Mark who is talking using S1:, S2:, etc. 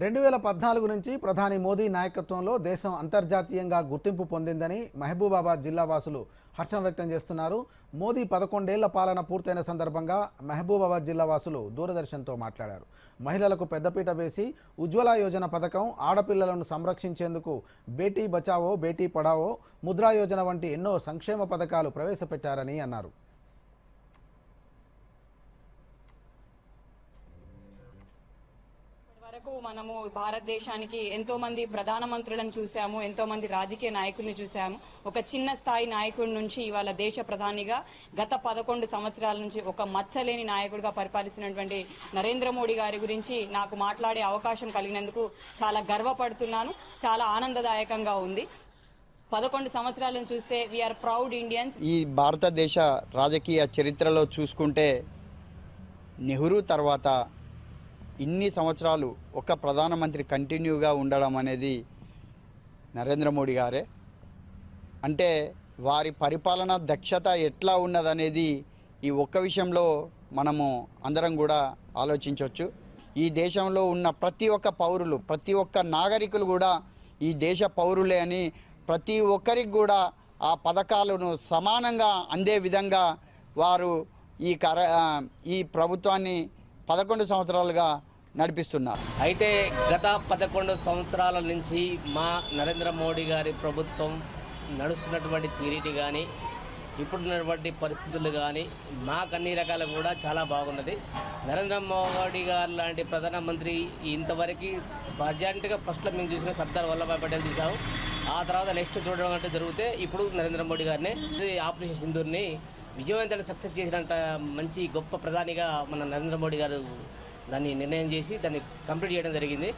S1: 2014 నుంచి ప్రధాని మోదీ నాయకత్వంలో దేశం అంతర్జాతీయంగా గుర్తింపు పొందిందని మహబూబాబాద్ జిల్లా వాసులు హర్షం వ్యక్తం చేస్తున్నారు. మోదీ 11 ఏళ్ల పాలన పూర్తయిన సందర్భంగా మహబూబాబాద్ జిల్లా వాసులు దూరదర్శన్తో మాట్లాడారు. మహిళలకు పెద్దపీట వేసి ఉజ్వల యోజన పథకం, ఆడపిల్లలను సంరక్షించేందుకు బేటీ బచావో బేటీ పడావో, ముద్రా యోజన వంటి ఎన్నో సంక్షేమ పథకాలు ప్రవేశపెట్టారని అన్నారు.
S2: మనము భారతదేశానికి ఎంతో మంది ప్రధానమంత్రులను చూసాము, ఎంతో మంది రాజకీయ నాయకుల్ని చూసాము. ఒక చిన్న స్థాయి నాయకుడి నుంచి ఇవాళ దేశ ప్రధానిగా గత 11 సంవత్సరాల నుంచి ఒక మచ్చలేని నాయకుడిగా పరిపాలిస్తున్నటువంటి నరేంద్ర మోడీ గారి గురించి నాకు మాట్లాడే అవకాశం కలిగినందుకు చాలా గర్వపడుతున్నాను. చాలా ఆనందదాయకంగా ఉంది. 11 సంవత్సరాలను చూస్తే వీఆర్ ప్రౌడ్ ఇండియన్స్.
S3: ఈ భారతదేశ రాజకీయ చరిత్రలో చూసుకుంటే నెహ్రూ తర్వాత ఇన్ని సంవత్సరాలు ఒక ప్రధానమంత్రి కంటిన్యూగా ఉండడం అనేది నరేంద్ర మోడీ గారే. అంటే వారి పరిపాలన దక్షత ఎట్లా ఉన్నదనేది ఈ ఒక్క విషయంలో మనము అందరం కూడా ఆలోచించవచ్చు. ఈ దేశంలో ఉన్న ప్రతి ఒక్క పౌరులు, ప్రతి ఒక్క నాగరికులు కూడా ఈ దేశ పౌరులే అని ప్రతి ఒక్కరికి కూడా ఆ పథకాలను సమానంగా అందే విధంగా వారు ఈ ప్రభుత్వాన్ని 11 సంవత్సరాలుగా నడిపిస్తున్నారు.
S4: అయితే గత 11 సంవత్సరాల నుంచి మా నరేంద్ర మోడీ గారి ప్రభుత్వం నడుస్తున్నటువంటి తీరిటి కానీ, ఇప్పుడున్నటువంటి పరిస్థితులు కానీ మాకు అన్ని రకాలు కూడా చాలా బాగున్నది. నరేంద్ర మోడీ గారు లాంటి ప్రధానమంత్రి ఇంతవరకు ప్రజెంట్గా ఫస్ట్లో మేము చూసిన సర్దార్ వల్లభాయ్ పటేల్ చూసాము. ఆ తర్వాత నెక్స్ట్ చూడడం అంటే జరిగితే ఇప్పుడు నరేంద్ర మోడీ గారిని ఆపరేషన్ సింధూర్ని విజయవంతంగా సక్సెస్ చేసినంత మంచి గొప్ప ప్రధానిగా మన నరేంద్ర మోడీ గారు దాన్ని నిర్ణయం చేసి దాన్ని కంప్లీట్ చేయడం జరిగింది.